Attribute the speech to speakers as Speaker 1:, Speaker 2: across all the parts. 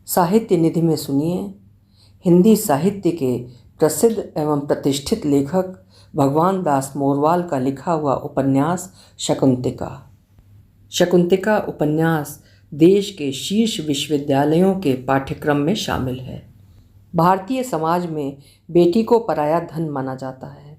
Speaker 1: साहित्य निधि में सुनिए हिंदी साहित्य के प्रसिद्ध एवं प्रतिष्ठित लेखक भगवान दास मोरवाल का लिखा हुआ उपन्यास शकुंतला। शकुंतला उपन्यास देश के शीर्ष विश्वविद्यालयों के पाठ्यक्रम में शामिल है। भारतीय समाज में बेटी को पराया धन माना जाता है।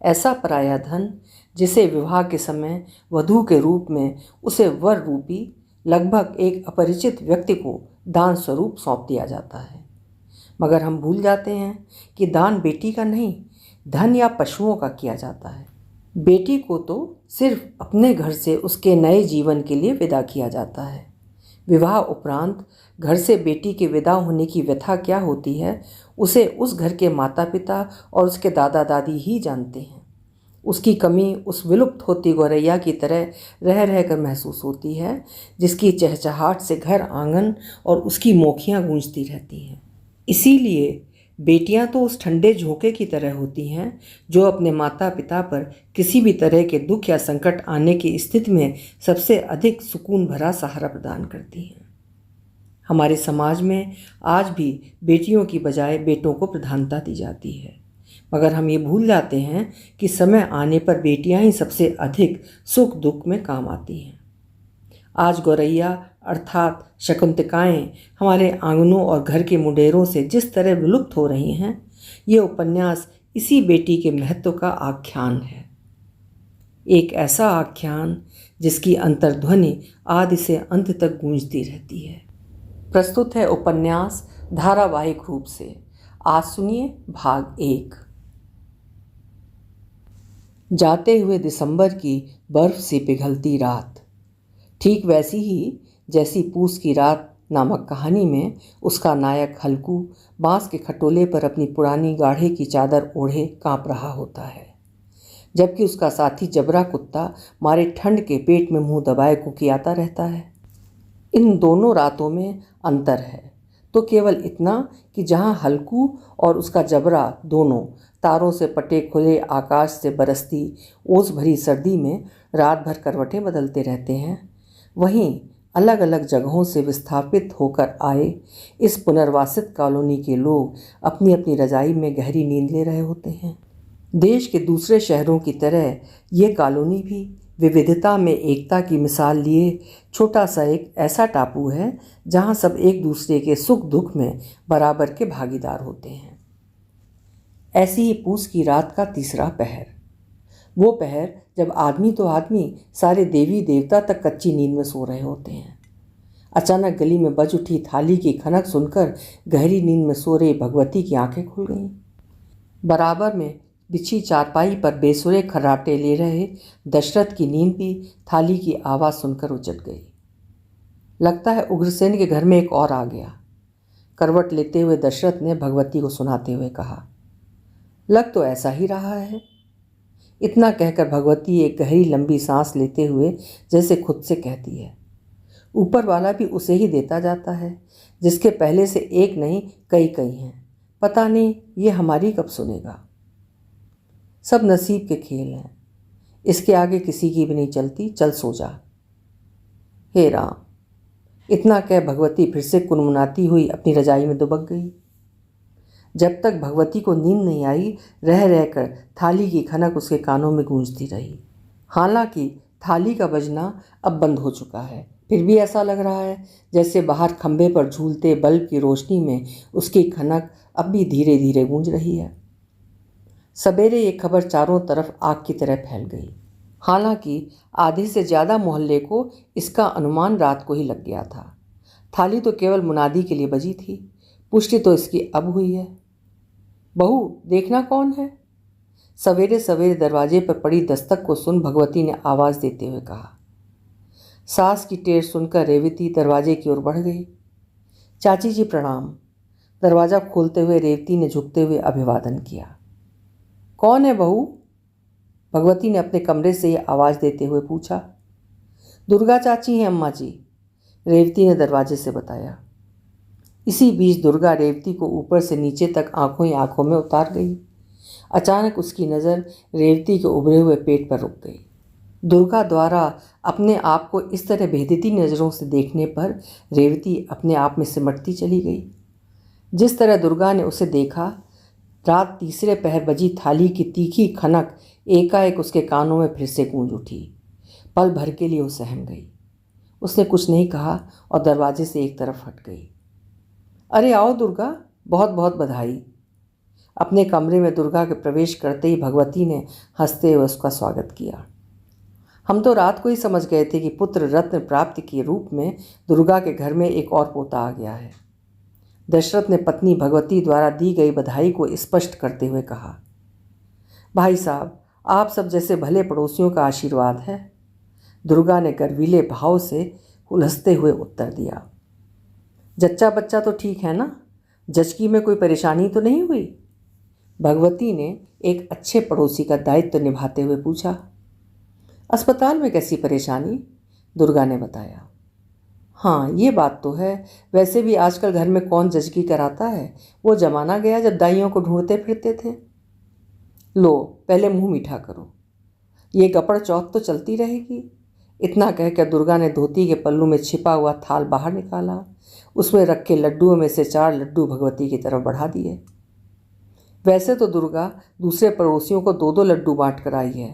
Speaker 1: ऐसा पराया धन जिसे विवाह के समय वधू के रूप में उसे वर रूपी लगभग एक अपरिचित व्यक्ति को दान स्वरूप सौंप दिया जाता है। मगर हम भूल जाते हैं कि दान बेटी का नहीं, धन या पशुओं का किया जाता है। बेटी को तो सिर्फ अपने घर से उसके नए जीवन के लिए विदा किया जाता है। विवाह उपरांत घर से बेटी के विदा होने की व्यथा क्या होती है, उसे उस घर के माता पिता और उसके दादा दादी ही जानते हैं। उसकी कमी उस विलुप्त होती गौरैया की तरह रह रहकर महसूस होती है, जिसकी चहचहाट से घर आंगन और उसकी मोखियाँ गूंजती रहती हैं। इसीलिए बेटियां तो उस ठंडे झोंके की तरह होती हैं जो अपने माता पिता पर किसी भी तरह के दुख या संकट आने की स्थिति में सबसे अधिक सुकून भरा सहारा प्रदान करती हैं। हमारे समाज में आज भी बेटियों की बजाय बेटों को प्रधानता दी जाती है, मगर हम ये भूल जाते हैं कि समय आने पर बेटियां ही सबसे अधिक सुख दुख में काम आती हैं। आज गौरैया अर्थात शकुंतलाएँ हमारे आंगनों और घर के मुंडेरों से जिस तरह विलुप्त हो रही हैं, ये उपन्यास इसी बेटी के महत्व का आख्यान है। एक ऐसा आख्यान जिसकी अंतर्ध्वनि आदि से अंत तक गूंजती रहती है। प्रस्तुत है उपन्यास धारावाहिक रूप से। आज सुनिए भाग 1। जाते हुए दिसंबर की बर्फ से पिघलती रात, ठीक वैसी ही जैसी पूस की रात नामक कहानी में उसका नायक हल्कू बांस के खटोले पर अपनी पुरानी गाढ़े की चादर ओढ़े कांप रहा होता है, जबकि उसका साथी जबरा कुत्ता मारे ठंड के पेट में मुंह दबाए कुकियाता रहता है। इन दोनों रातों में अंतर है तो केवल इतना कि जहां हल्कू और उसका जबरा दोनों तारों से पटे खुले आकाश से बरसती ओस भरी सर्दी में रात भर करवटें बदलते रहते हैं, वहीं अलग अलग जगहों से विस्थापित होकर आए इस पुनर्वासित कॉलोनी के लोग अपनी अपनी रजाई में गहरी नींद ले रहे होते हैं। देश के दूसरे शहरों की तरह ये कॉलोनी भी विविधता में एकता की मिसाल लिए छोटा सा एक ऐसा टापू है जहां सब एक दूसरे के सुख दुख में बराबर के भागीदार होते हैं। ऐसी ही पूस की रात का तीसरा पहर, वो पहर जब आदमी तो आदमी सारे देवी देवता तक कच्ची नींद में सो रहे होते हैं। अचानक गली में बज उठी थाली की खनक सुनकर गहरी नींद में सो रही भगवती की आंखें खुल गईं। बराबर में बिछी चारपाई पर बेसुरे खर्राटे ले रहे दशरथ की नींद भी थाली की आवाज़ सुनकर उचट गई। लगता है उग्रसेन के घर में एक और आ गया, करवट लेते हुए दशरथ ने भगवती को सुनाते हुए कहा। लग तो ऐसा ही रहा है। इतना कहकर भगवती एक गहरी लंबी सांस लेते हुए जैसे खुद से कहती है, ऊपर वाला भी उसे ही देता जाता है जिसके पहले से एक नहीं कई कई हैं। पता नहीं ये हमारी कब सुनेगा। सब नसीब के खेल हैं, इसके आगे किसी की भी नहीं चलती, चल सो जा। हे राम। इतना कह भगवती फिर से कुनमुनाती हुई अपनी रजाई में दुबक गई। जब तक भगवती को नींद नहीं आई, रह रहकर थाली की खनक उसके कानों में गूंजती रही। हालांकि थाली का बजना अब बंद हो चुका है, फिर भी ऐसा लग रहा है जैसे बाहर खंभे पर झूलते बल्ब की रोशनी में उसकी खनक अब भी धीरे धीरे गूंज रही है। सवेरे ये खबर चारों तरफ आग की तरह फैल गई। हालांकि आधे से ज़्यादा मोहल्ले को इसका अनुमान रात को ही लग गया था। थाली तो केवल मुनादी के लिए बजी थी, पुष्टि तो इसकी अब हुई है। बहू, देखना कौन है? सवेरे सवेरे दरवाजे पर पड़ी दस्तक को सुन भगवती ने आवाज़ देते हुए कहा। सास की टेर सुनकर रेवती दरवाजे की ओर बढ़ गई। चाची जी प्रणाम। दरवाज़ा खोलते हुए रेवती ने झुकते हुए अभिवादन किया। कौन है बहू? भगवती ने अपने कमरे से ये आवाज़ देते हुए पूछा। दुर्गा चाची हैं अम्मा जी, रेवती ने दरवाजे से बताया। इसी बीच दुर्गा रेवती को ऊपर से नीचे तक आंखों ही आंखों में उतार गई। अचानक उसकी नज़र रेवती के उभरे हुए पेट पर रुक गई। दुर्गा द्वारा अपने आप को इस तरह भेदती नज़रों से देखने पर रेवती अपने आप में सिमटती चली गई। जिस तरह दुर्गा ने उसे देखा, रात तीसरे पहर बजी थाली की तीखी खनक एकाएक उसके कानों में फिर से गूंज उठी। पल भर के लिए वो सहम गई। उसने कुछ नहीं कहा और दरवाजे से एक तरफ हट गई। अरे आओ दुर्गा, बहुत बहुत बधाई। अपने कमरे में दुर्गा के प्रवेश करते ही भगवती ने हंसते हुए उसका स्वागत किया। हम तो रात को ही समझ गए थे कि पुत्र रत्न प्राप्ति के रूप में दुर्गा के घर में एक और पोता आ गया है। दशरथ ने पत्नी भगवती द्वारा दी गई बधाई को स्पष्ट करते हुए कहा। भाई साहब, आप सब जैसे भले पड़ोसियों का आशीर्वाद है। दुर्गा ने गर्वीले भाव से उलझते हुए उत्तर दिया। जच्चा बच्चा तो ठीक है ना? जचकी में कोई परेशानी तो नहीं हुई? भगवती ने एक अच्छे पड़ोसी का दायित्व निभाते हुए पूछा। अस्पताल में कैसी परेशानी? दुर्गा ने बताया। हाँ, ये बात तो है। वैसे भी आजकल घर में कौन जचकी कराता है? वो जमाना गया जब दाइयों को ढूंढते फिरते थे। लो, पहले मुंह मीठा करो। ये गपड़ चौथ तो चलती रहेगी। इतना कहकर दुर्गा ने धोती के पल्लू में छिपा हुआ थाल बाहर निकाला। उसमें रखे लड्डुओं में से 4 लड्डू भगवती की तरफ बढ़ा दिए। वैसे तो दुर्गा दूसरे पड़ोसियों को 2-2 लड्डू बांट कर आई है,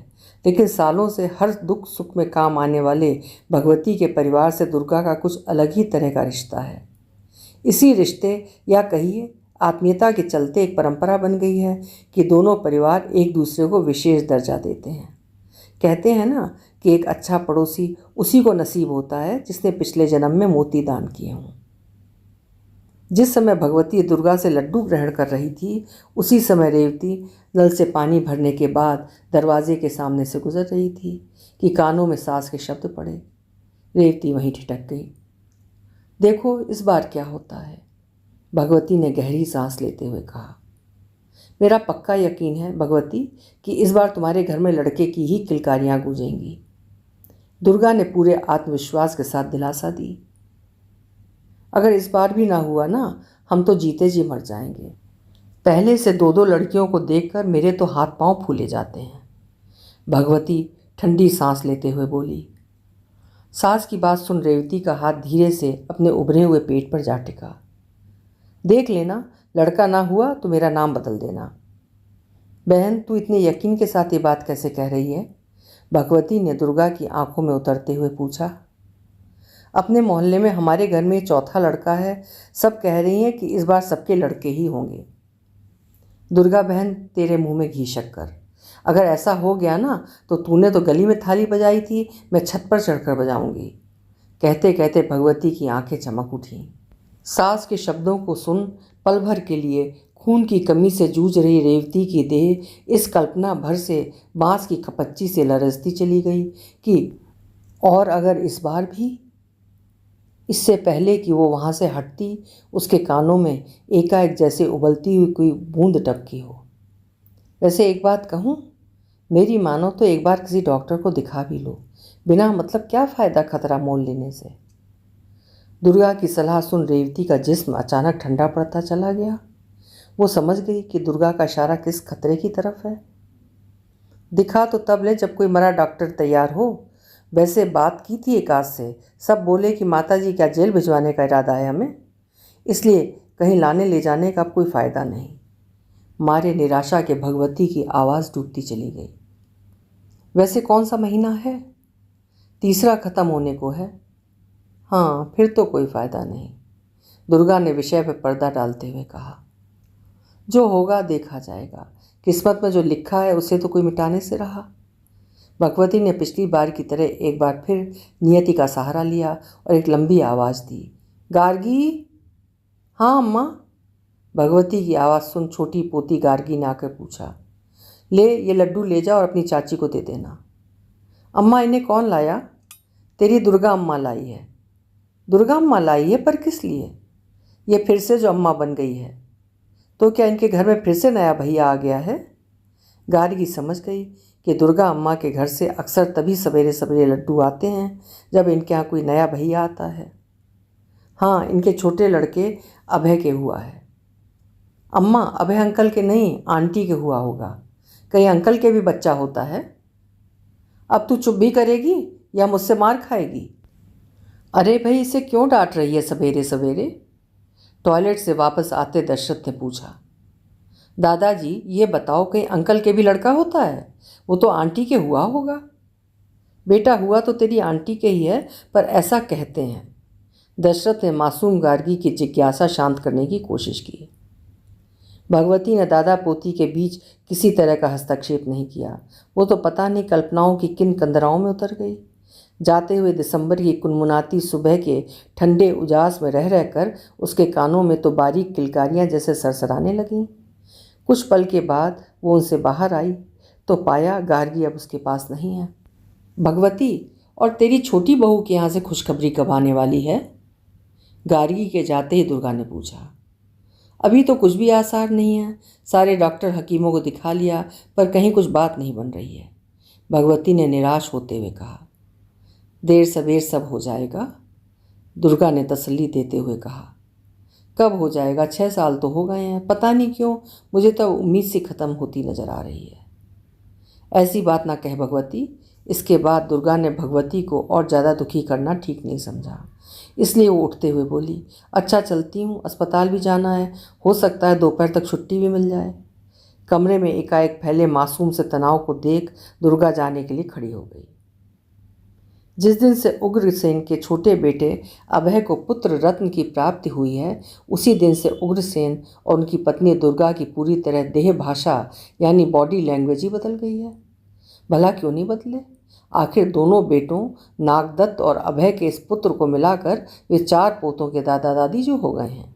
Speaker 1: लेकिन सालों से हर दुख सुख में काम आने वाले भगवती के परिवार से दुर्गा का कुछ अलग ही तरह का रिश्ता है। इसी रिश्ते या कहिए आत्मीयता के चलते एक परंपरा बन गई है कि दोनों परिवार एक दूसरे को विशेष दर्जा देते हैं। कहते हैं ना कि एक अच्छा पड़ोसी उसी को नसीब होता है जिसने पिछले जन्म में मोती दान किए हों। जिस समय भगवती दुर्गा से लड्डू ग्रहण कर रही थी, उसी समय रेवती नल से पानी भरने के बाद दरवाजे के सामने से गुजर रही थी कि कानों में सास के शब्द पड़े। रेवती वहीं ठिठक गई। देखो इस बार क्या होता है, भगवती ने गहरी सांस लेते हुए कहा। मेरा पक्का यकीन है भगवती कि इस बार तुम्हारे घर में लड़के की ही किलकारियां गूंजेंगी। दुर्गा ने पूरे आत्मविश्वास के साथ दिलासा दी। अगर इस बार भी ना हुआ ना, हम तो जीते जी मर जाएंगे। पहले से 2-2 लड़कियों को देखकर मेरे तो हाथ पांव फूले जाते हैं। भगवती ठंडी सांस लेते हुए बोली। सास की बात सुन रेवती का हाथ धीरे से अपने उभरे हुए पेट पर जा टिका। देख लेना, लड़का ना हुआ तो मेरा नाम बदल देना। बहन, तू इतने यकीन के साथ ये बात कैसे कह रही है? भगवती ने दुर्गा की आंखों में उतरते हुए पूछा। अपने मोहल्ले में हमारे घर में चौथा लड़का है। सब कह रही हैं कि इस बार सबके लड़के ही होंगे। दुर्गा बहन, तेरे मुंह में घी शक्कर। अगर ऐसा हो गया ना तो तूने तो गली में थाली बजाई थी, मैं छत पर चढ़कर बजाऊंगी। कहते कहते भगवती की आंखें चमक उठीं। सास के शब्दों को सुन पल भर के लिए खून की कमी से जूझ रही रेवती की देह इस कल्पना भर से बांस की खपच्ची से लरजती चली गई कि और अगर इस बार भी। इससे पहले कि वो वहाँ से हटती, उसके कानों में एकाएक जैसे उबलती हुई कोई बूंद टपकी हो। वैसे एक बात कहूँ, मेरी मानो तो एक बार किसी डॉक्टर को दिखा भी लो। बिना मतलब क्या फ़ायदा खतरा मोल लेने से। दुर्गा की सलाह सुन रेवती का जिस्म अचानक ठंडा पड़ता चला गया। वो समझ गई कि दुर्गा का इशारा किस खतरे की तरफ है। दिखा तो तब ले जब कोई मरा डॉक्टर तैयार हो। वैसे बात की थी एक आध से, सब बोले कि माताजी क्या जेल भिजवाने का इरादा है हमें, इसलिए कहीं लाने ले जाने का कोई फ़ायदा नहीं। मारे निराशा के भगवती की आवाज़ डूबती चली गई। वैसे कौन सा महीना है? तीसरा ख़त्म होने को है। हाँ, फिर तो कोई फ़ायदा नहीं। दुर्गा ने विषय पर पर्दा डालते हुए कहा। जो होगा देखा जाएगा। किस्मत में जो लिखा है उसे तो कोई मिटाने से रहा। भगवती ने पिछली बार की तरह एक बार फिर नियति का सहारा लिया और एक लंबी आवाज़ दी। गार्गी। हाँ अम्मा। भगवती की आवाज़ सुन छोटी पोती गार्गी ने आकर पूछा। ले, ये लड्डू ले जा और अपनी चाची को दे देना। अम्मा, इन्हें कौन लाया? तेरी दुर्गा अम्मा लाई है। दुर्गा अम्मा लाई है, पर किस लिए? ये फिर से जो अम्मा बन गई है। तो क्या इनके घर में फिर से नया भैया आ गया है? गार्गी समझ गई कि दुर्गा अम्मा के घर से अक्सर तभी सवेरे सवेरे लड्डू आते हैं जब इनके यहाँ कोई नया भैया आता है। हाँ, इनके छोटे लड़के अभय के हुआ है। अम्मा, अभय अंकल के नहीं, आंटी के हुआ होगा। कहीं अंकल के भी बच्चा होता है? अब तू चुप भी करेगी या मुझसे मार खाएगी? अरे भाई, इसे क्यों डांट रही है सवेरे सवेरे? टॉयलेट से वापस आते दशरथ ने पूछा। दादाजी, ये बताओ, कहीं अंकल के भी लड़का होता है? वो तो आंटी के हुआ होगा। बेटा, हुआ तो तेरी आंटी के ही है, पर ऐसा कहते हैं। दशरथ ने मासूम गार्गी की जिज्ञासा शांत करने की कोशिश की। भगवती ने दादा पोती के बीच किसी तरह का हस्तक्षेप नहीं किया। वो तो पता नहीं कल्पनाओं की किन कंदराओं में उतर गई। जाते हुए दिसंबर की कुनमुनाती सुबह के ठंडे उजास में रह रहकर उसके कानों में तो बारीक किलकारियां जैसे सरसराने लगीं। कुछ पल के बाद वो उनसे बाहर आई तो पाया गार्गी अब उसके पास नहीं है। भगवती, और तेरी छोटी बहू के यहाँ से खुशखबरी कब आने वाली है? गार्गी के जाते ही दुर्गा ने पूछा। अभी तो कुछ भी आसार नहीं है। सारे डॉक्टर हकीमों को दिखा लिया, पर कहीं कुछ बात नहीं बन रही है। भगवती ने निराश होते हुए कहा। देर सवेर सब हो जाएगा, दुर्गा ने तसल्ली देते हुए कहा। कब हो जाएगा? 6 साल तो हो गए हैं। पता नहीं क्यों मुझे तो उम्मीद सी खत्म होती नजर आ रही है। ऐसी बात ना कह भगवती। इसके बाद दुर्गा ने भगवती को और ज़्यादा दुखी करना ठीक नहीं समझा, इसलिए वो उठते हुए बोली, अच्छा चलती हूँ, अस्पताल भी जाना है, हो सकता है दोपहर तक छुट्टी भी मिल जाए। कमरे में एकाएक फैले मासूम से तनाव को देख दुर्गा जाने के लिए खड़ी हो गई। जिस दिन से उग्रसेन के छोटे बेटे अभय को पुत्र रत्न की प्राप्ति हुई है, उसी दिन से उग्रसेन और उनकी पत्नी दुर्गा की पूरी तरह देह भाषा यानी बॉडी लैंग्वेज ही बदल गई है। भला क्यों नहीं बदले? आखिर दोनों बेटों नागदत्त और अभय के इस पुत्र को मिलाकर वे 4 पोतों के दादा दादी जो हो गए हैं।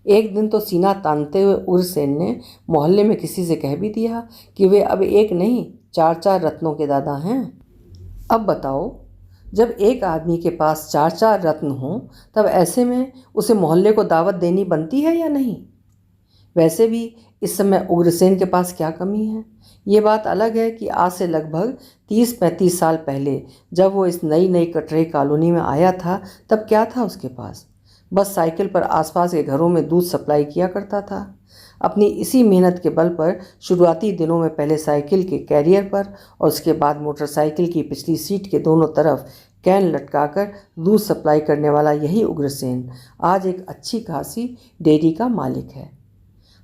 Speaker 1: एक दिन तो सीना तानते हुए उग्रसेन ने मोहल्ले में किसी से कह भी दिया कि वे अब एक नहीं 4-4 रत्नों के दादा हैं। अब बताओ, जब एक आदमी के पास 4-4 रत्न हों, तब ऐसे में उसे मोहल्ले को दावत देनी बनती है या नहीं? वैसे भी इस समय उग्रसेन के पास क्या कमी है? ये बात अलग है कि आज से लगभग 30-35 साल पहले जब वो इस नई नई कटरे कॉलोनी में आया था, तब क्या था उसके पास? बस साइकिल पर आसपास के घरों में दूध सप्लाई किया करता था। अपनी इसी मेहनत के बल पर शुरुआती दिनों में पहले साइकिल के कैरियर पर और उसके बाद मोटरसाइकिल की पिछली सीट के दोनों तरफ कैन लटकाकर दूध सप्लाई करने वाला यही उग्रसेन आज एक अच्छी खासी डेयरी का मालिक है।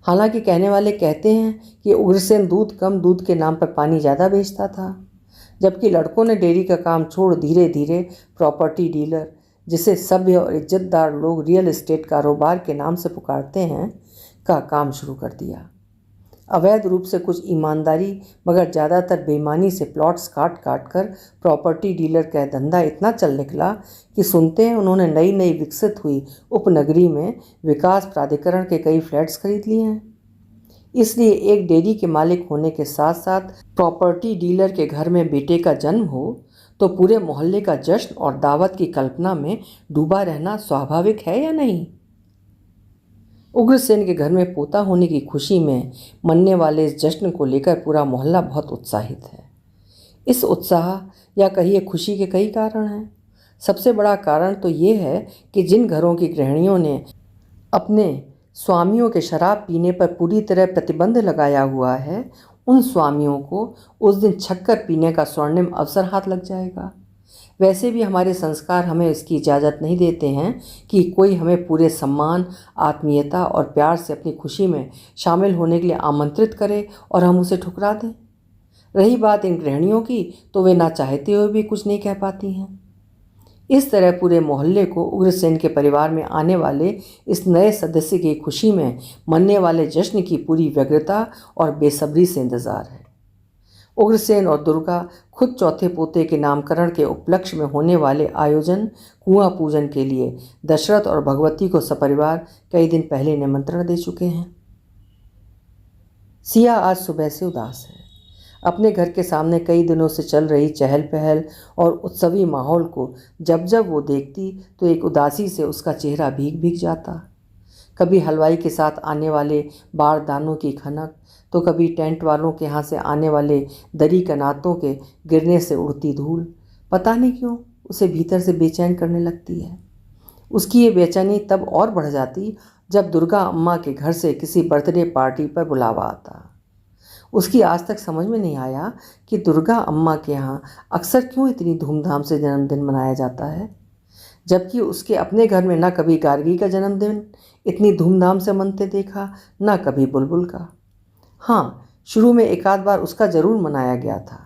Speaker 1: हालांकि कहने वाले कहते हैं कि उग्रसेन दूध कम, दूध के नाम पर पानी ज़्यादा बेचता था, जबकि लड़कों ने डेयरी का काम छोड़ धीरे धीरे प्रॉपर्टी डीलर, जिसे सभ्य और इज्जतदार लोग रियल एस्टेट कारोबार के नाम से पुकारते हैं, का काम शुरू कर दिया। अवैध रूप से कुछ ईमानदारी मगर ज़्यादातर बेईमानी से प्लॉट्स काट काट कर प्रॉपर्टी डीलर का धंधा इतना चल निकला कि सुनते हैं उन्होंने नई नई विकसित हुई उपनगरी में विकास प्राधिकरण के कई फ्लैट्स खरीद लिए हैं। इसलिए एक डेयरी के मालिक होने के साथ साथ प्रॉपर्टी डीलर के घर में बेटे का जन्म हो तो पूरे मोहल्ले का जश्न और दावत की कल्पना में डूबा रहना स्वाभाविक है या नहीं? उग्रसेन के घर में पोता होने की खुशी में मनने वाले इस जश्न को लेकर पूरा मोहल्ला बहुत उत्साहित है। इस उत्साह या कहिए खुशी के कई कारण हैं। सबसे बड़ा कारण तो ये है कि जिन घरों की गृहिणियों ने अपने स्वामियों के शराब पीने पर पूरी तरह प्रतिबंध लगाया हुआ है, उन स्वामियों को उस दिन छक्कर पीने का स्वर्णिम अवसर हाथ लग जाएगा। वैसे भी हमारे संस्कार हमें इसकी इजाज़त नहीं देते हैं कि कोई हमें पूरे सम्मान, आत्मीयता और प्यार से अपनी खुशी में शामिल होने के लिए आमंत्रित करे और हम उसे ठुकरा दें। रही बात इन गृहिणियों की, तो वे ना चाहते हुए भी कुछ नहीं कह पाती हैं। इस तरह पूरे मोहल्ले को उग्रसेन के परिवार में आने वाले इस नए सदस्य की खुशी में मनने वाले जश्न की पूरी व्यग्रता और बेसब्री से इंतज़ार है। उग्रसेन और दुर्गा खुद चौथे पोते के नामकरण के उपलक्ष्य में होने वाले आयोजन कुआं पूजन के लिए दशरथ और भगवती को सपरिवार कई दिन पहले निमंत्रण दे चुके हैं। सिया आज सुबह से उदास है। अपने घर के सामने कई दिनों से चल रही चहल पहल और उत्सवी माहौल को जब जब वो देखती तो एक उदासी से उसका चेहरा भीग भीग जाता। कभी हलवाई के साथ आने वाले बारदानों की खनक, तो कभी टेंट वालों के यहाँ से आने वाले दरी कनातों के गिरने से उड़ती धूल पता नहीं क्यों उसे भीतर से बेचैन करने लगती है। उसकी ये बेचैनी तब और बढ़ जाती जब दुर्गा अम्मा के घर से किसी बर्थडे पार्टी पर बुलावा आता। उसकी आज तक समझ में नहीं आया कि दुर्गा अम्मा के यहाँ अक्सर क्यों इतनी धूमधाम से जन्मदिन मनाया जाता है, जबकि उसके अपने घर में न कभी गार्गी का जन्मदिन इतनी धूमधाम से मनते देखा, न कभी बुलबुल का। हाँ, शुरू में एक आध बार उसका ज़रूर मनाया गया था,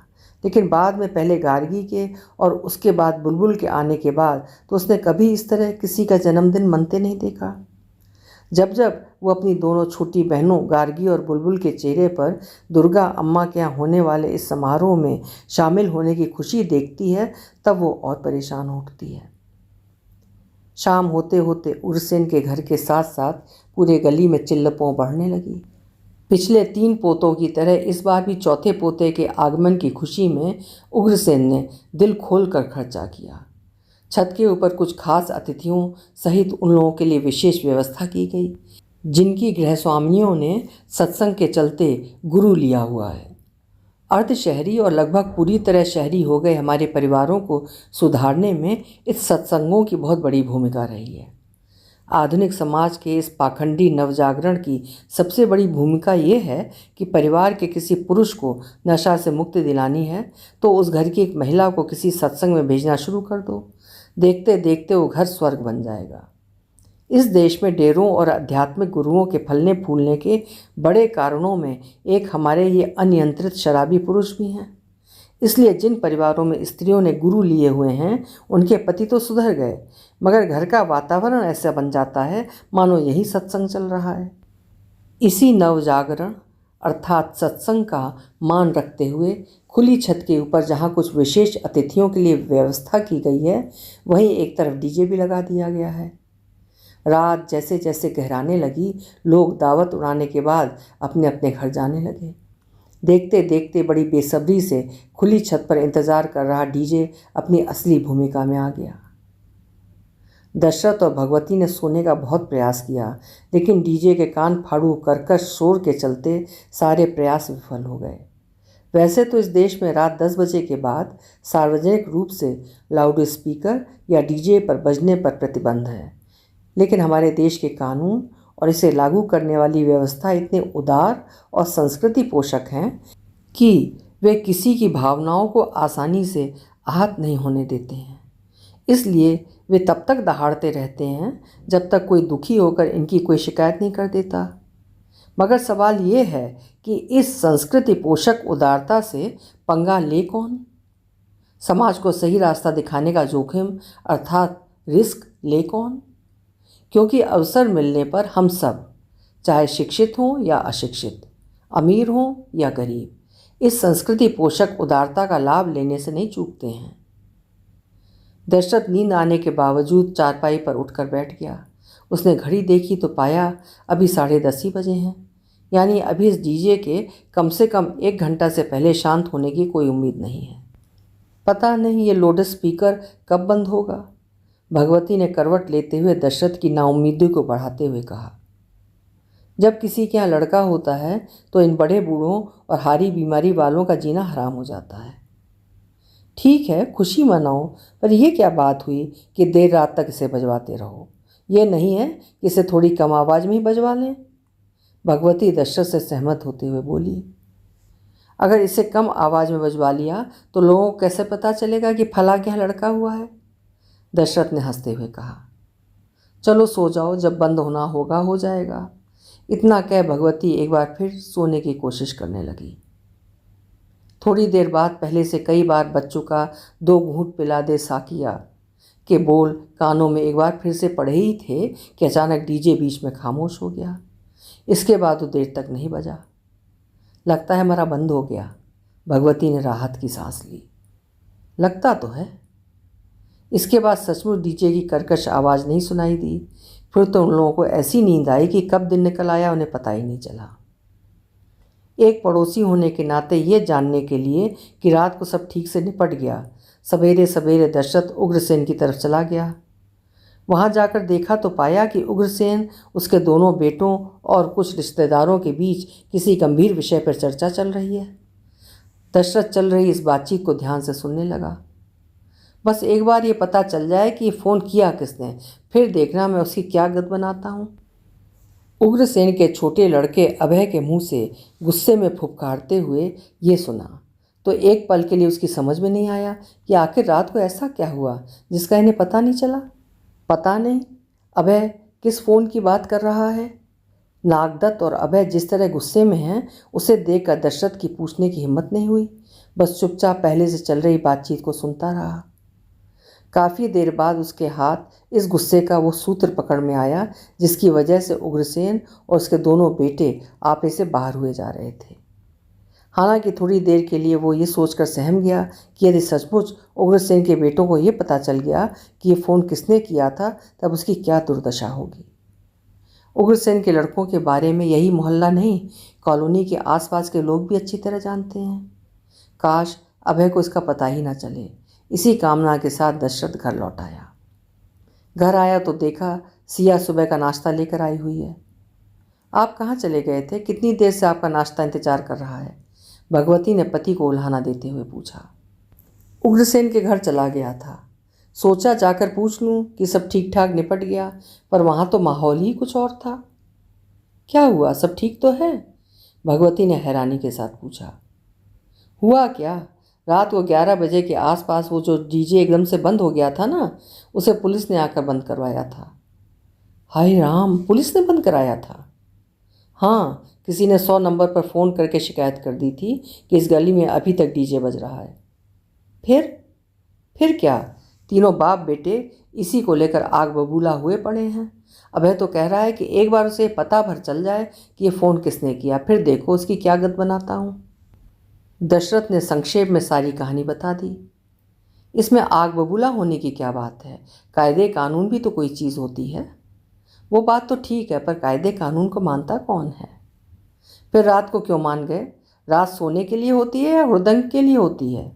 Speaker 1: लेकिन बाद में पहले गार्गी के और उसके बाद बुलबुल के आने के बाद तो उसने कभी इस तरह किसी का जन्मदिन मनते नहीं देखा। जब जब वो अपनी दोनों छोटी बहनों गार्गी और बुलबुल के चेहरे पर दुर्गा अम्मा के यहाँ होने वाले इस समारोह में शामिल होने की खुशी देखती है, तब वो और परेशान हो उठती है। शाम होते होते उग्रसेन के घर के साथ साथ पूरे गली में चिल्लपों बढ़ने लगी। पिछले 3 पोतों की तरह इस बार भी चौथे पोते के आगमन की खुशी में उग्रसेन ने दिल खोल कर खर्चा किया। छत के ऊपर कुछ खास अतिथियों सहित उन लोगों के लिए विशेष व्यवस्था की गई जिनकी गृहस्वामिनियों ने सत्संग के चलते गुरु लिया हुआ है। अर्ध शहरी और लगभग पूरी तरह शहरी हो गए हमारे परिवारों को सुधारने में इस सत्संगों की बहुत बड़ी भूमिका रही है। आधुनिक समाज के इस पाखंडी नवजागरण की सबसे बड़ी भूमिका ये है कि परिवार के किसी पुरुष को नशा से मुक्ति दिलानी है तो उस घर की एक महिला को किसी सत्संग में भेजना शुरू कर दो। देखते देखते वो घर स्वर्ग बन जाएगा। इस देश में डेरों और आध्यात्मिक गुरुओं के फलने फूलने के बड़े कारणों में एक हमारे ये अनियंत्रित शराबी पुरुष भी हैं। इसलिए जिन परिवारों में स्त्रियों ने गुरु लिए हुए हैं उनके पति तो सुधर गए, मगर घर का वातावरण ऐसा बन जाता है मानो यही सत्संग चल रहा है। इसी नवजागरण अर्थात सत्संग का मान रखते हुए खुली छत के ऊपर जहाँ कुछ विशेष अतिथियों के लिए व्यवस्था की गई है, वहीं एक तरफ डीजे भी लगा दिया गया है। रात जैसे जैसे गहराने लगी, लोग दावत उड़ाने के बाद अपने अपने घर जाने लगे। देखते देखते बड़ी बेसब्री से खुली छत पर इंतज़ार कर रहा डीजे अपनी असली भूमिका में आ गया। दशरथ और भगवती ने सोने का बहुत प्रयास किया, लेकिन डीजे के कान फाड़ू कर्कश शोर के चलते सारे प्रयास विफल हो गए। वैसे तो इस देश में रात 10 बजे के बाद सार्वजनिक रूप से लाउड स्पीकर या डीजे पर बजने पर प्रतिबंध है, लेकिन हमारे देश के कानून और इसे लागू करने वाली व्यवस्था इतने उदार और संस्कृति पोषक हैं कि वे किसी की भावनाओं को आसानी से आहत नहीं होने देते हैं। इसलिए वे तब तक दहाड़ते रहते हैं जब तक कोई दुखी होकर इनकी कोई शिकायत नहीं कर देता। मगर सवाल ये है कि इस संस्कृति पोषक उदारता से पंगा ले कौन? समाज को सही रास्ता दिखाने का जोखिम अर्थात रिस्क ले कौन? क्योंकि अवसर मिलने पर हम सब, चाहे शिक्षित हों या अशिक्षित, अमीर हों या गरीब, इस संस्कृति पोषक उदारता का लाभ लेने से नहीं चूकते हैं। दशरथ नींद आने के बावजूद चारपाई पर उठकर बैठ गया। उसने घड़ी देखी तो पाया अभी 10:30 ही बजे हैं, यानी अभी इस डीजे के कम से कम 1 घंटा से पहले शांत होने की कोई उम्मीद नहीं है। पता नहीं ये लोड स्पीकर कब बंद होगा। भगवती ने करवट लेते हुए दशरथ की नाउम्मीदी को बढ़ाते हुए कहा, जब किसी के यहाँ लड़का होता है तो इन बड़े बूढ़ों और हारी बीमारी वालों का जीना हराम हो जाता है। ठीक है, खुशी मनाओ, पर यह क्या बात हुई कि देर रात तक इसे बजवाते रहो? ये नहीं है कि इसे थोड़ी कम आवाज़ में ही बजवा लें। भगवती दशरथ से सहमत होते हुए बोली, अगर इसे कम आवाज़ में बजवा लिया तो लोगों को कैसे पता चलेगा कि फला के यहाँ लड़का हुआ है? दशरथ ने हंसते हुए कहा, चलो सो जाओ, जब बंद होना होगा हो जाएगा। इतना कह भगवती एक बार फिर सोने की कोशिश करने लगी। थोड़ी देर बाद पहले से कई बार बच्चों का 2 घूंट पिला दे साकिया के बोल कानों में एक बार फिर से पड़े ही थे कि अचानक डीजे बीच में खामोश हो गया। इसके बाद वो देर तक नहीं बजा। लगता है हमारा बंद हो गया। भगवती ने राहत की सांस ली। लगता तो है। इसके बाद सचमुच डीजे की कर्कश आवाज़ नहीं सुनाई दी। फिर तो उन लोगों को ऐसी नींद आई कि कब दिन निकल आया उन्हें पता ही नहीं चला। एक पड़ोसी होने के नाते ये जानने के लिए कि रात को सब ठीक से निपट गया, सवेरे सवेरे दशरथ उग्रसेन की तरफ चला गया। वहाँ जाकर देखा तो पाया कि उग्रसेन, उसके दोनों बेटों और कुछ रिश्तेदारों के बीच किसी गंभीर विषय पर चर्चा चल रही है। दशरथ चल रही इस बातचीत को ध्यान से सुनने लगा। बस एक बार ये पता चल जाए कि फ़ोन किया किसने, फिर देखना मैं उसकी क्या गत बनाता हूँ। उग्रसेन के छोटे लड़के अभय के मुंह से गुस्से में फुफकारते हुए ये सुना तो एक पल के लिए उसकी समझ में नहीं आया कि आखिर रात को ऐसा क्या हुआ जिसका इन्हें पता नहीं चला। पता नहीं अभय किस फ़ोन की बात कर रहा है। नागदत्त और अभय जिस तरह गुस्से में हैं उसे देखकर दशरथ की पूछने की हिम्मत नहीं हुई, बस चुपचाप पहले से चल रही बातचीत को सुनता रहा। काफ़ी देर बाद उसके हाथ इस गुस्से का वो सूत्र पकड़ में आया जिसकी वजह से उग्रसेन और उसके दोनों बेटे आपे से बाहर हुए जा रहे थे। हालांकि थोड़ी देर के लिए वो ये सोचकर सहम गया कि यदि सचमुच उग्रसेन के बेटों को ये पता चल गया कि ये फ़ोन किसने किया था तब उसकी क्या दुर्दशा होगी। उग्रसेन के लड़कों के बारे में यही मोहल्ला नहीं, कॉलोनी के आसपास के लोग भी अच्छी तरह जानते हैं। काश अभय को इसका पता ही ना चले। इसी कामना के साथ दशरथ घर लौट आया। घर आया तो देखा सिया सुबह का नाश्ता लेकर आई हुई है। आप कहाँ चले गए थे? कितनी देर से आपका नाश्ता इंतजार कर रहा है? भगवती ने पति को उल्हाना देते हुए पूछा। उग्रसेन के घर चला गया था। सोचा जाकर पूछ लूँ कि सब ठीक ठाक निपट गया, पर वहाँ तो माहौल ही कुछ और था। क्या हुआ, सब ठीक तो है? भगवती ने हैरानी के साथ पूछा। हुआ क्या? रात को 11 बजे के आसपास वो जो डीजे एकदम से बंद हो गया था ना, उसे पुलिस ने आकर बंद करवाया था। हाय राम, पुलिस ने बंद कराया था? हाँ, किसी ने 100 नंबर पर फ़ोन करके शिकायत कर दी थी कि इस गली में अभी तक डीजे बज रहा है। फिर क्या? तीनों बाप बेटे इसी को लेकर आग बबूला हुए पड़े हैं। अभय तो कह रहा है कि एक बार उसे पता भर चल जाए कि ये फ़ोन किसने किया, फिर देखो उसकी क्या गत बनाता हूँ। दशरथ ने संक्षेप में सारी कहानी बता दी। इसमें आग बबूला होने की क्या बात है? कायदे कानून भी तो कोई चीज़ होती है। वो बात तो ठीक है, पर कायदे कानून को मानता कौन है? फिर रात को क्यों मान गए? रात सोने के लिए होती है या हुड़दंग के लिए होती है?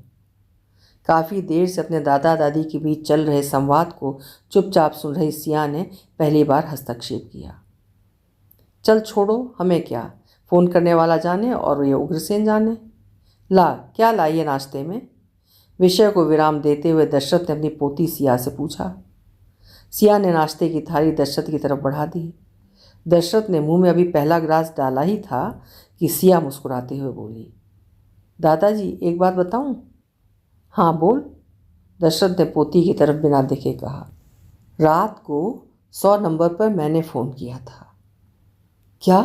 Speaker 1: काफ़ी देर से अपने दादा दादी के बीच चल रहे संवाद को चुपचाप सुन रही सिया ने पहली बार हस्तक्षेप किया। चल छोड़ो, हमें क्या, फ़ोन करने वाला जाने और ये उग्रसेन जाने। ला, क्या लाइए नाश्ते में? विषय को विराम देते हुए दशरथ ने अपनी पोती सिया से पूछा। सिया ने नाश्ते की थाली दशरथ की तरफ बढ़ा दी। दशरथ ने मुंह में अभी पहला ग्लास डाला ही था कि सिया मुस्कुराते हुए बोली, दादाजी एक बात बताऊं? हाँ बोल, दशरथ ने पोती की तरफ बिना देखे कहा। रात को 100 नंबर पर मैंने फ़ोन किया था। क्या?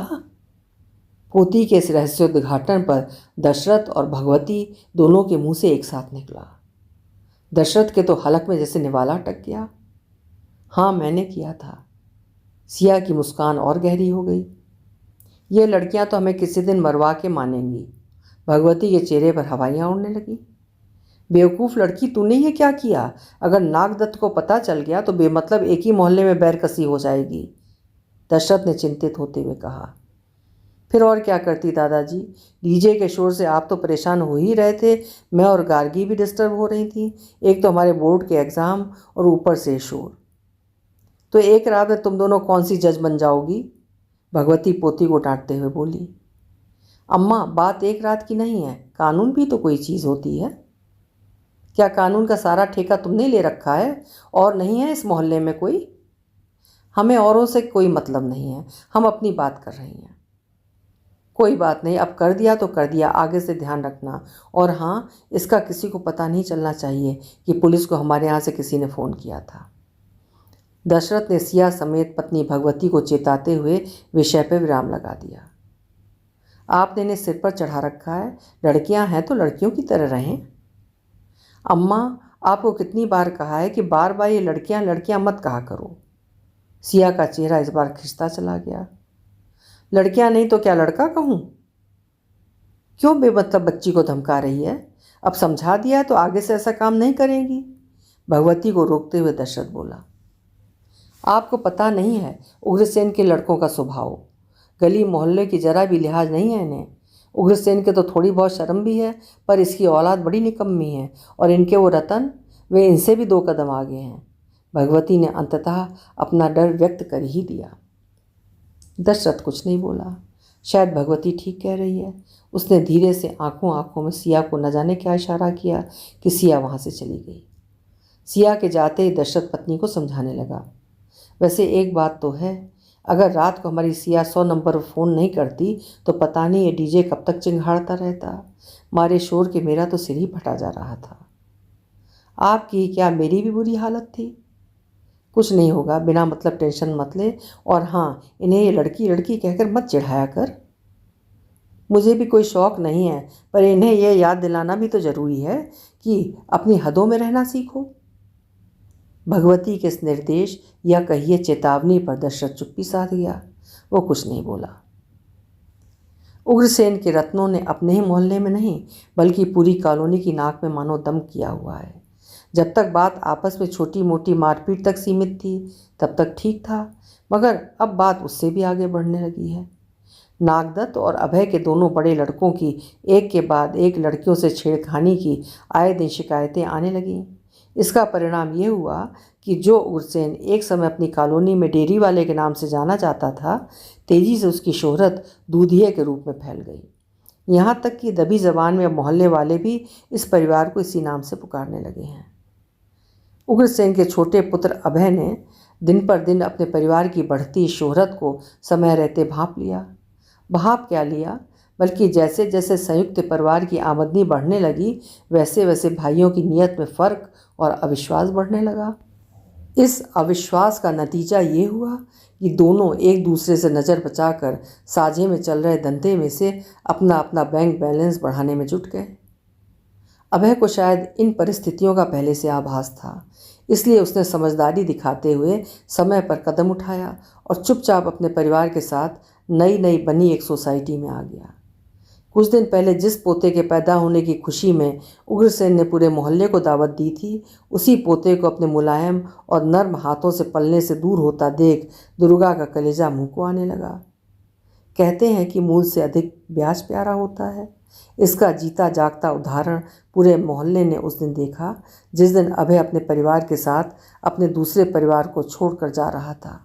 Speaker 1: पोती के इस रहस्योद्घाटन पर दशरथ और भगवती दोनों के मुंह से एक साथ निकला। दशरथ के तो हलक में जैसे निवाला अटक गया। हाँ मैंने किया था। सिया की मुस्कान और गहरी हो गई। ये लड़कियां तो हमें किसी दिन मरवा के मानेंगी। भगवती के चेहरे पर हवाइयाँ उड़ने लगी। बेवकूफ़ लड़की, तूने ये क्या किया? अगर नागदत्त को पता चल गया तो बेमतलब एक ही मोहल्ले में बैरकसी हो जाएगी, दशरथ ने चिंतित होते हुए कहा। फिर और क्या करती दादाजी, डीजे के शोर से आप तो परेशान हो ही रहे थे, मैं और गार्गी भी डिस्टर्ब हो रही थी। एक तो हमारे बोर्ड के एग्ज़ाम और ऊपर से शोर। तो एक रात में तुम दोनों कौन सी जज बन जाओगी? भगवती पोती को डांटते हुए बोली। अम्मा, बात एक रात की नहीं है, कानून भी तो कोई चीज़ होती है। क्या कानून का सारा ठेका तुमने ले रखा है और नहीं है इस मोहल्ले में कोई? हमें औरों से कोई मतलब नहीं है, हम अपनी बात कर रही हैं। कोई बात नहीं, अब कर दिया तो कर दिया, आगे से ध्यान रखना। और हाँ, इसका किसी को पता नहीं चलना चाहिए कि पुलिस को हमारे यहाँ से किसी ने फ़ोन किया था। दशरथ ने सिया समेत पत्नी भगवती को चेताते हुए विषय पर विराम लगा दिया। आपने इन्हें सिर पर चढ़ा रखा है, लड़कियां हैं तो लड़कियों की तरह रहें। अम्मा, आपको कितनी बार कहा है कि बार बार ये लड़कियां लड़कियां मत कहा करो। सिया का चेहरा इस बार खिंचता चला गया। लड़कियां नहीं तो क्या लड़का कहूँ? क्यों बेमतलब बच्ची को धमका रही है? अब समझा दिया है तो आगे से ऐसा काम नहीं करेंगी, भगवती को रोकते हुए दशरथ बोला। आपको पता नहीं है उग्रसेन के लड़कों का स्वभाव। गली मोहल्ले की जरा भी लिहाज नहीं है इन्हें। उग्रसेन के तो थोड़ी बहुत शर्म भी है, पर इसकी औलाद बड़ी निकम्मी है, और इनके वो रतन, वे इनसे भी 2 कदम आगे हैं। भगवती ने अंततः अपना डर व्यक्त कर ही दिया। दशरथ कुछ नहीं बोला। शायद भगवती ठीक कह रही है। उसने धीरे से आंखों में सिया को न जाने क्या इशारा किया कि सिया वहाँ से चली गई। सिया के जाते ही दशरथ पत्नी को समझाने लगा। वैसे एक बात तो है, अगर रात को हमारी सिया 100 नंबर पर फ़ोन नहीं करती तो पता नहीं ये डीजे कब तक चिंघाड़ता रहता। मारे शोर के मेरा तो सिर ही फटा जा रहा था। आपकी क्या मेरी भी बुरी हालत थी? कुछ नहीं होगा, बिना मतलब टेंशन मत ले। और हाँ, इन्हें ये लड़की लड़की कहकर मत चिढ़ाया कर। मुझे भी कोई शौक़ नहीं है, पर इन्हें यह याद दिलाना भी तो ज़रूरी है कि अपनी हदों में रहना सीखो। भगवती के इस निर्देश या कहिए चेतावनी पर दशरथ चुप्पी साध गया। वो कुछ नहीं बोला। उग्रसेन के रत्नों ने अपने ही मोहल्ले में नहीं बल्कि पूरी कॉलोनी की नाक में मानो दम किया हुआ है। जब तक बात आपस में छोटी मोटी मारपीट तक सीमित थी तब तक ठीक था, मगर अब बात उससे भी आगे बढ़ने लगी है। नागदत्त और अभय के दोनों बड़े लड़कों की एक के बाद एक लड़कियों से छेड़खानी की आए दिन शिकायतें आने लगीं। इसका परिणाम ये हुआ कि जो उग्रसेन एक समय अपनी कॉलोनी में डेयरी वाले के नाम से जाना जाता था, तेजी से उसकी शोहरत दूधिये के रूप में फैल गई। यहाँ तक कि दबी जबान में मोहल्ले वाले भी इस परिवार को इसी नाम से पुकारने लगे हैं। उग्रसेन के छोटे पुत्र अभय ने दिन पर दिन अपने परिवार की बढ़ती शोहरत को समय रहते भांप लिया। भांप क्या लिया, बल्कि जैसे जैसे संयुक्त परिवार की आमदनी बढ़ने लगी वैसे वैसे भाइयों की नीयत में फ़र्क और अविश्वास बढ़ने लगा। इस अविश्वास का नतीजा ये हुआ कि दोनों एक दूसरे से नज़र बचाकर साझे में चल रहे धंधे में से अपना अपना बैंक बैलेंस बढ़ाने में जुट गए। अभय को शायद इन परिस्थितियों का पहले से आभास था, इसलिए उसने समझदारी दिखाते हुए समय पर कदम उठाया और चुपचाप अपने परिवार के साथ नई नई बनी एक सोसाइटी में आ गया। कुछ दिन पहले जिस पोते के पैदा होने की खुशी में उग्रसेन ने पूरे मोहल्ले को दावत दी थी, उसी पोते को अपने मुलायम और नर्म हाथों से पलने से दूर होता देख दुर्गा का कलेजा मुंह को आने लगा। कहते हैं कि मूल से अधिक ब्याज प्यारा होता है। इसका जीता जागता उदाहरण पूरे मोहल्ले ने उस दिन देखा जिस दिन अभय अपने परिवार के साथ अपने दूसरे परिवार को छोड़कर जा रहा था।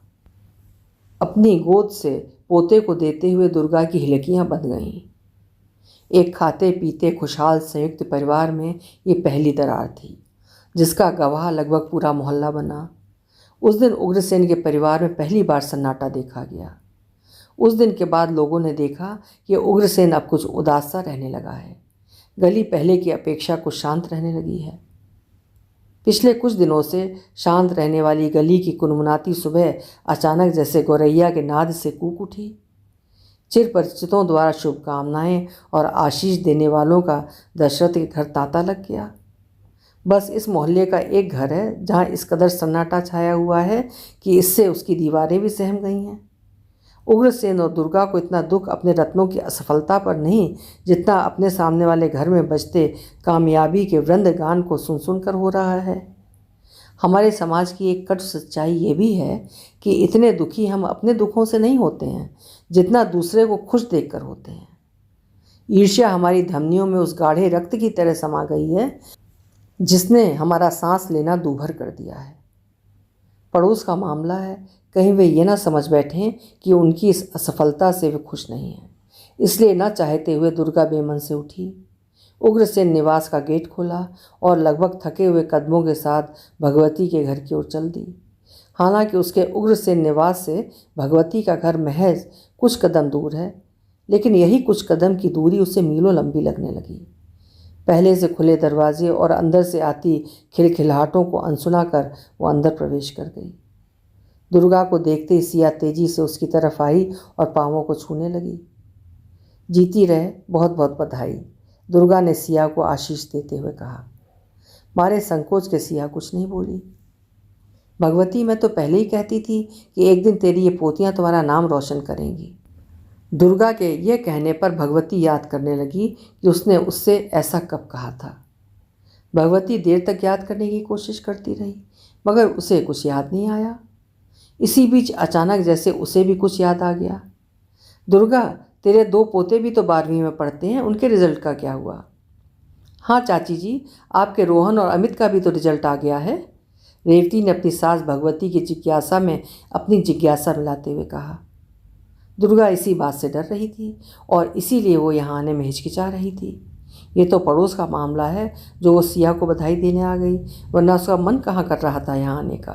Speaker 1: अपनी गोद से पोते को देते हुए दुर्गा की हिलकियां बंध गईं। एक खाते पीते खुशहाल संयुक्त परिवार में ये पहली दरार थी, जिसका गवाह लगभग पूरा मोहल्ला बना। उस दिन उग्रसेन के परिवार में पहली बार सन्नाटा देखा गया। उस दिन के बाद लोगों ने देखा कि उग्रसेन अब कुछ उदास सा रहने लगा है। गली पहले की अपेक्षा कुछ शांत रहने लगी है। पिछले कुछ दिनों से शांत रहने वाली गली की कुनमुनाती सुबह अचानक जैसे गौरैया के नाद से कूक उठी। चिरपरिचितों द्वारा शुभकामनाएं और आशीष देने वालों का दशरथ के घर तांता लग गया। बस इस मोहल्ले का एक घर है जहां इस कदर सन्नाटा छाया हुआ है कि इससे उसकी दीवारें भी सहम गई हैं। उग्रसेन और दुर्गा को इतना दुख अपने रत्नों की असफलता पर नहीं जितना अपने सामने वाले घर में बजते कामयाबी के वृंदगान को सुन सुनकर हो रहा है। हमारे समाज की एक कटु सच्चाई ये भी है कि इतने दुखी हम अपने दुखों से नहीं होते हैं जितना दूसरे को खुश देखकर होते हैं। ईर्ष्या हमारी धमनियों में उस गाढ़े रक्त की तरह समा गई है जिसने हमारा सांस लेना दूभर कर दिया है। पड़ोस का मामला है, कहीं वे ये ना समझ बैठें कि उनकी इस असफलता से वे खुश नहीं हैं। इसलिए न चाहते हुए दुर्गा बेमन से उठी। उग्रसेन निवास का गेट खोला और लगभग थके हुए कदमों के साथ भगवती के घर की ओर चल दी। हालांकि उसके उग्रसेन निवास से भगवती का घर महज कुछ कदम दूर है, लेकिन यही कुछ कदम की दूरी उसे मीलों लंबी लगने लगी। पहले से खुले दरवाजे और अंदर से आती खिलखिलाहटों को अनसुना कर वो अंदर प्रवेश कर गई। दुर्गा को देखते ही सिया तेजी से उसकी तरफ आई और पांवों को छूने लगी। जीती रहे, बहुत बहुत बधाई, दुर्गा ने सिया को आशीष देते हुए कहा। मारे संकोच के सिया कुछ नहीं बोली। भगवती, मैं तो पहले ही कहती थी कि एक दिन तेरी ये पोतियां तुम्हारा नाम रोशन करेंगी। दुर्गा के ये कहने पर भगवती याद करने लगी कि उसने उससे ऐसा कब कहा था। भगवती देर तक याद करने की कोशिश करती रही, मगर उसे कुछ याद नहीं आया। इसी बीच अचानक जैसे उसे भी कुछ याद आ गया। दुर्गा, तेरे 2 पोते भी तो 12वीं में पढ़ते हैं, उनके रिजल्ट का क्या हुआ? हाँ चाची जी, आपके रोहन और अमित का भी तो रिजल्ट आ गया है। रेवती ने अपनी सास भगवती की जिज्ञासा में अपनी जिज्ञासा मिलाते हुए कहा। दुर्गा इसी बात से डर रही थी और इसीलिए वो यहाँ आने में हिचकिचा रही थी। ये तो पड़ोस का मामला है जो वो सिया को बधाई देने आ गई, वरना उसका मन कहाँ कर रहा था यहाँ आने का।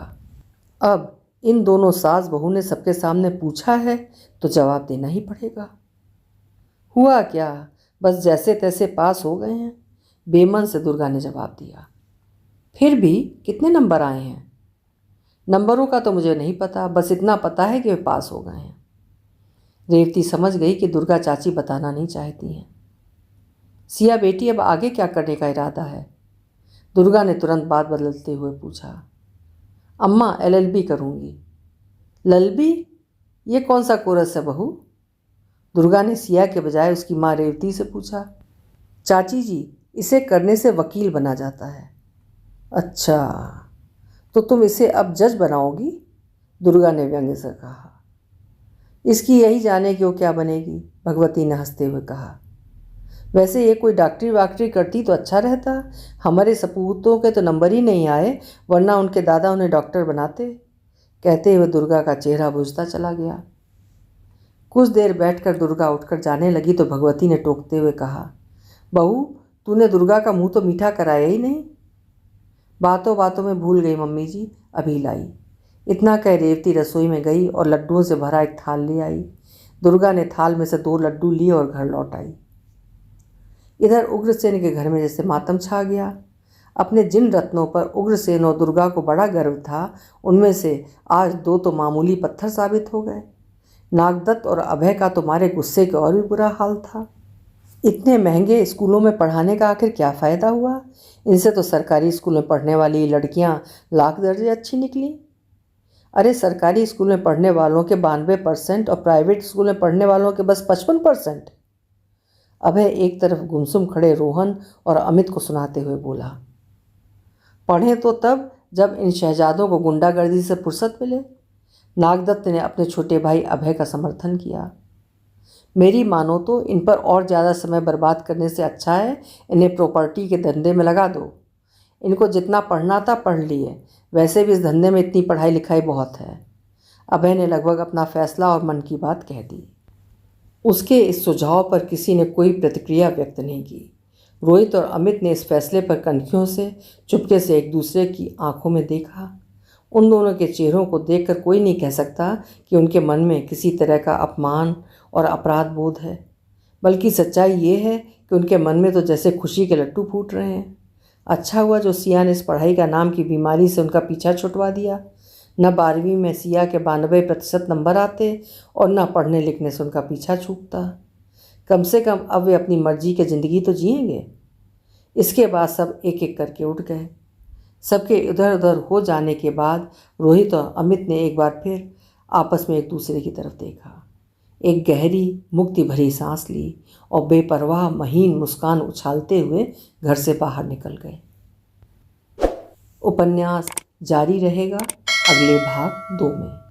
Speaker 1: अब इन दोनों सास बहू ने सबके सामने पूछा है तो जवाब देना ही पड़ेगा। हुआ क्या, बस जैसे तैसे पास हो गए हैं, बेमन से दुर्गा ने जवाब दिया। फिर भी कितने नंबर आए हैं? नंबरों का तो मुझे नहीं पता, बस इतना पता है कि वे पास हो गए हैं। रेवती समझ गई कि दुर्गा चाची बताना नहीं चाहती हैं। सिया बेटी, अब आगे क्या करने का इरादा है? दुर्गा ने तुरंत बात बदलते हुए पूछा। अम्मा, LLB करूँगी। ललबी? ये कौन सा कोरस है बहू? दुर्गा ने सिया के बजाय उसकी माँ रेवती से पूछा। चाची जी, इसे करने से वकील बना जाता है। अच्छा, तो तुम इसे अब जज बनाओगी? दुर्गा ने व्यंग्य से कहा। इसकी यही जाने कि वो क्या बनेगी, भगवती ने हंसते हुए कहा। वैसे ये कोई डॉक्टरी वाक्टरी करती तो अच्छा रहता। हमारे सपूतों के तो नंबर ही नहीं आए, वरना उनके दादा उन्हें डॉक्टर बनाते। कहते हुए दुर्गा का चेहरा बुझता चला गया। कुछ देर बैठकर दुर्गा उठकर जाने लगी तो भगवती ने टोकते हुए कहा, बहू, तूने दुर्गा का मुंह तो मीठा कराया ही नहीं। बातों बातों में भूल गई मम्मी जी, अभी लाई। इतना कह रेवती रसोई में गई और लड्डुओं से भरा एक थाल ले आई। दुर्गा ने थाल में से 2 लड्डू लिए और घर लौट आई। इधर उग्रसेन के घर में जैसे मातम छा गया। अपने जिन रत्नों पर उग्रसेन और दुर्गा को बड़ा गर्व था, उनमें से आज 2 तो मामूली पत्थर साबित हो गए। नागदत्त और अभय का तुम्हारे गुस्से का और भी बुरा हाल था। इतने महंगे स्कूलों में पढ़ाने का आखिर क्या फ़ायदा हुआ? इनसे तो सरकारी स्कूल में पढ़ने वाली लड़कियां लाख दर्जे अच्छी निकली। अरे, सरकारी स्कूल में पढ़ने वालों के 92% और प्राइवेट स्कूल में पढ़ने वालों के बस 55%। अभय एक तरफ गुमसुम खड़े रोहन और अमित को सुनाते हुए बोला। पढ़ें तो तब जब इन शहजादों को गुंडागर्दी से फुर्सत मिले। नागदत्त ने अपने छोटे भाई अभय का समर्थन किया। मेरी मानो तो इन पर और ज़्यादा समय बर्बाद करने से अच्छा है इन्हें प्रॉपर्टी के धंधे में लगा दो। इनको जितना पढ़ना था पढ़ लिए, वैसे भी इस धंधे में इतनी पढ़ाई लिखाई बहुत है। अभय ने लगभग अपना फैसला और मन की बात कह दी। उसके इस सुझाव पर किसी ने कोई प्रतिक्रिया व्यक्त नहीं की। रोहित और अमित ने इस फैसले पर कनखियों से चुपके से एक दूसरे की आंखों में देखा। उन दोनों के चेहरों को देखकर कोई नहीं कह सकता कि उनके मन में किसी तरह का अपमान और अपराध बोध है, बल्कि सच्चाई ये है कि उनके मन में तो जैसे खुशी के लड्डू फूट रहे हैं। अच्छा हुआ जो सिया ने इस पढ़ाई का नाम की बीमारी से उनका पीछा छुटवा दिया। न 12वीं में सिया के 92% नंबर आते और न पढ़ने लिखने से उनका पीछा छूटता। कम से कम अब वे अपनी मर्जी की ज़िंदगी तो जिएंगे। इसके बाद सब एक एक करके उठ गए। सबके इधर उधर हो जाने के बाद रोहित और अमित ने एक बार फिर आपस में एक दूसरे की तरफ देखा, एक गहरी मुक्ति भरी सांस ली और बेपरवाह महीन मुस्कान उछालते हुए घर से बाहर निकल गए। उपन्यास जारी रहेगा अगले भाग 2 में।